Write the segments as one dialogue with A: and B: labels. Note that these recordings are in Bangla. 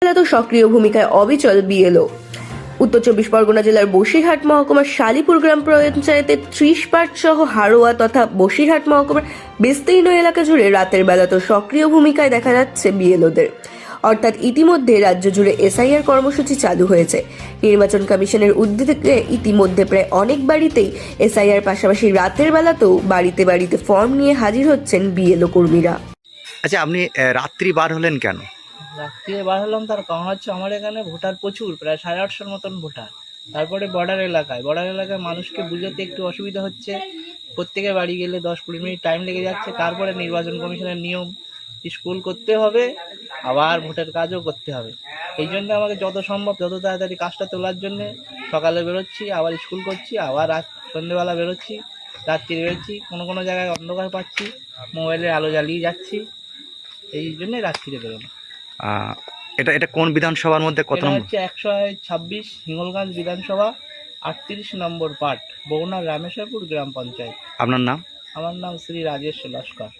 A: তো সক্রিয় ভূমিকায় অবিচল বিএলও। উত্তর চব্বিশ পরগনা জেলার বসিরহাট মহকুমার শালিপুর গ্রাম পঞ্চায়েতের 30 পাট সহ হাড়োয়া তথা বসিরহাট মহকুমার বিস্তীর্ণ এলাকা জুড়ে রাতের বেলা তো সক্রিয় ভূমিকায় দেখা যাচ্ছে বিএলওদের। অর্থাৎ ইতিমধ্যে রাজ্য জুড়ে এসআইআর কর্মসূচি চালু হয়েছে। নির্বাচন কমিশনের উদ্যোগে ইতিমধ্যে প্রায় অনেক বাড়িতেই এসআইআর পাশাপাশি রাতের বেলাতেও বাড়িতে বাড়িতে ফর্ম নিয়ে হাজির হচ্ছেন বিএলও কর্মীরা।
B: আচ্ছা, আপনি রাত্রি বার হলেন কেন?
C: রাত্রিরে বার হলাম তার কারণ হচ্ছে আমার এখানে ভোটার প্রচুর, প্রায় 850 মতন ভোটার। তারপরে বর্ডার এলাকায় মানুষকে বুঝাতে একটু অসুবিধা হচ্ছে। প্রত্যেকের বাড়ি গেলে 10-20 মিনিট টাইম লেগে যাচ্ছে। তারপরে নির্বাচন কমিশনের নিয়ম, স্কুল করতে হবে, আবার ভোটের কাজও করতে হবে। এই জন্য আমাকে যত সম্ভব যত তাড়াতাড়ি কাজটা তোলার জন্যে সকালে বেরোচ্ছি, আবার স্কুল করছি, আবার সন্ধ্যেবেলা বেরোচ্ছি, রাত্রিরে বেরোচ্ছি। কোনো জায়গায় অন্ধকার পাচ্ছি, মোবাইলের আলো জ্বালিয়ে যাচ্ছি। এই জন্যে রাত্রিরে বেরোনো।
B: এটা কোন বিধানসভার মধ্যে কত নম্বর?
C: হচ্ছে 126 হিঙ্গলগঞ্জ বিধানসভা, 38 নম্বর পার্ট, বগুড়া রামেশ্বরপুর গ্রাম পঞ্চায়েত।
B: আপনার নাম?
C: আমার নাম শ্রী রাজেশ লস্কর।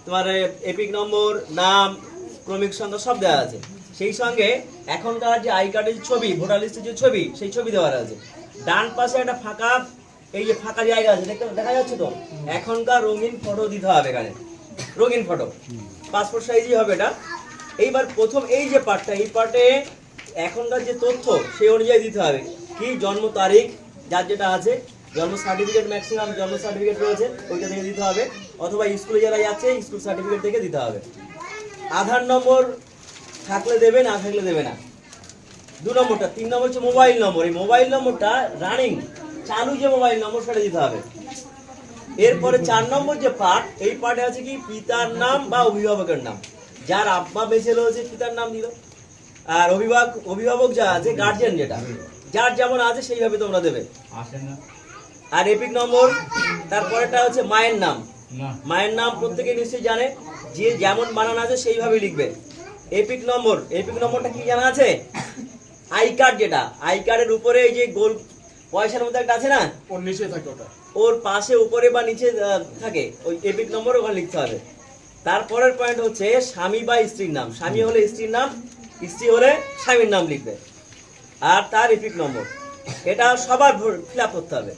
D: তোমার এপিক নম্বর, নাম, ক্রমিক সংখ্যা সব দেওয়া আছে। সেই সঙ্গে এখনকার যে আই কার্ডের ছবি, ভোটার লিস্টের যে ছবি, সেই ছবি দেওয়া আছে। ডান পাশে একটা ফাঁকা, এই যে ফাঁকা জায়গা আছে, দেখা যাচ্ছে তো? এখনকার রঙিন ফটো দিতে হবে এখানে, রঙিন ফটো, পাসপোর্ট সাইজই হবে এটা। এইবার প্রথম এই যে পার্টটা, এই পার্টে এখনকার যে তথ্য সেই অনুযায়ী দিতে হবে। কি জন্ম তারিখ, যার যেটা আছে, জন্ম সার্টিফিকেট, ম্যাক্সিমাম জন্ম সার্টিফিকেট রয়েছে, ওইটা থেকে দিতে হবে। অথবা স্কুলে যারা যাচ্ছে স্কুল সার্টিফিকেট থেকে দিতে হবে। আধার নম্বর থাকলে দেবে, না থাকলে দেবে না। 2 নম্বরটা। 3 নম্বর হচ্ছে মোবাইল নম্বর। এই মোবাইল নম্বরটা রানিং, চালু যে মোবাইল নম্বর সেটা দিতে হবে। এরপরে 4 নম্বর যে পার্ট, এই পার্টে আছে কি পিতার নাম বা অভিভাবকের নাম। যার আব্বা বেঁচে রয়েছে পিতার নাম দিল, আর অভিভাবক যা আছে, গার্জিয়ান যেটা, যার যেমন আছে সেইভাবে তোমরা দেবে। আর এপিক নম্বর, তারপরেটা হচ্ছে মায়ের নাম। মায়ের নাম প্রত্যেকে নিশ্চয়ই জানে, যে যেমন বানান আছে সেইভাবে লিখবে। এপিক নম্বরটা কি জানা আছে? আই কার্ড, যেটা আই কার্ডের উপরে এই যে গোল পয়সার মধ্যে একটা আছে না, ওর নিচে থাকে, ওটা ওর পাশে উপরে বা নিচে থাকে, ওই এপিক নম্বর ওখানে লিখতে হবে। তারপরের পয়েন্ট হচ্ছে স্বামী বা স্ত্রীর নাম। স্বামী হলে স্ত্রীর নাম, স্ত্রী হলে স্বামীর নাম লিখবে। আর তার এপিক নম্বর, এটা সবার ফিল আপ করতে হবে।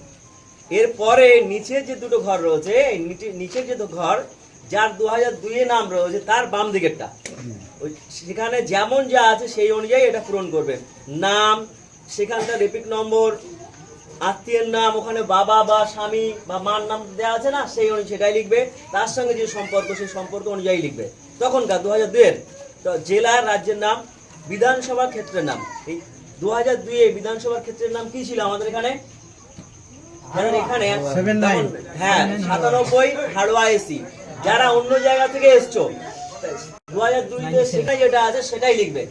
D: এরপরে নিচের যে দুটো ঘর রয়েছে, নিচের যে ঘর, যার 2002-এ নাম রয়েছে, তার বাম দিকেরটা, ওই সেখানে যেমন যা আছে সেই অনুযায়ী এটা পূরণ করবে। নাম, সেখানকার এপিক নম্বর, আত্মীয়ের নাম, ওখানে বাবা বা স্বামী বা মার নাম দেওয়া আছে না, সেই অনুযায়ী সেটাই লিখবে। তার সঙ্গে যে সম্পর্ক, সেই সম্পর্ক অনুযায়ী লিখবে। তখনকার 2002-এর জেলার, রাজ্যের নাম, বিধানসভার ক্ষেত্রের নাম। এই 2002-এ বিধানসভার ক্ষেত্রের নাম কি ছিল আমাদের এখানে? এখানে হ্যাঁ 97 হাড়োয়া এসি। যারা অন্য জায়গা থেকে এসছো, 2002-তে সেটাই যেটা আছে সেটাই লিখবে।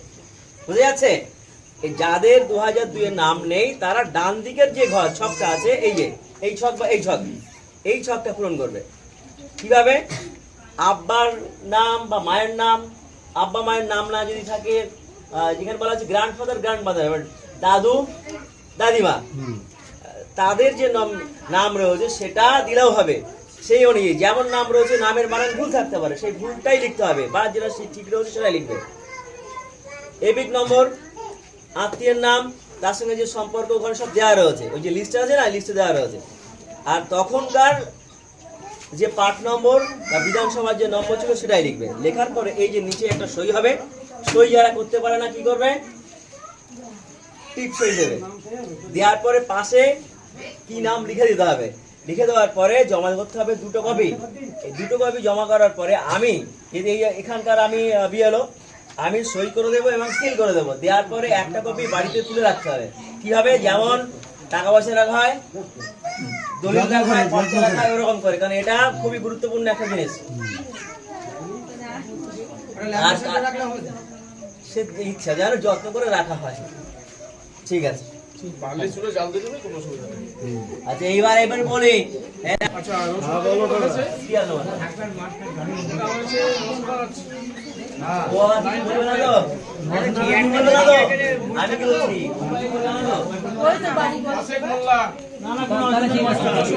D: বুঝে যাচ্ছে? যাদের 2002-এর নাম নেই, তারা ডান দিকের যে ঘর ছকটা আছে, এই যে এই ছক বা এই ছকটা পূরণ করবে। কিভাবে? আব্বার নাম বা মায়ের নাম, আব্বা মায়ের নাম না যদি থাকে, যেখানে বলা আছে গ্র্যান্ডফাদার, গ্র্যান্ডমাদার, দাদু দাদিমা, তাদের যে নাম রয়েছে সেটা দিলেও হবে। সেই অনুযায়ী যেমন নাম রয়েছে, নামের বানান ভুল থাকতে পারে, সেই ভুলটাই লিখতে হবে, বা যেটা ঠিক রয়েছে সেটাই লিখবে। এপিক নম্বর, আত্মীয়ের নাম, তার সঙ্গে যে সম্পর্ক, ওখানে সব দেওয়া রয়েছে, ওই যে লিস্টে আছে না, লিস্টে দেওয়া রয়েছে। আর তখনকার যে পার্ট নম্বর বা বিধানসভার যে নম্বর ছিল সেটাই লিখবে। লেখার পরে এই যে নিচে একটা সই হবে, সই যারা করতে পারে না কি করবে? টিপ সই দেবে। দেওয়ার পরে পাশে কি নাম লিখে দিতে হবে। লিখে দেওয়ার পরে জমা করতে হবে 2টো কপি। এই 2টো কপি জমা করার পরে আমি যদি এখানকার আমি বিএলও, আমি সই করে দেবো এবং সিল করে দেবো। দেওয়ার পরে একটা কপি বাড়িতে তুলে রাখতে হবে। কি হবে? যেমন টাকা পয়সা রাখা হয়, দলিল রাখা হয়, পয়সা রাখা হয়, ওরকম করে। কারণ এটা খুবই গুরুত্বপূর্ণ একটা জিনিস। সে ইচ্ছা যেন যত্ন করে রাখা হয়। ঠিক আছে, আচ্ছা এইবার বলি। আমি কি বলছি?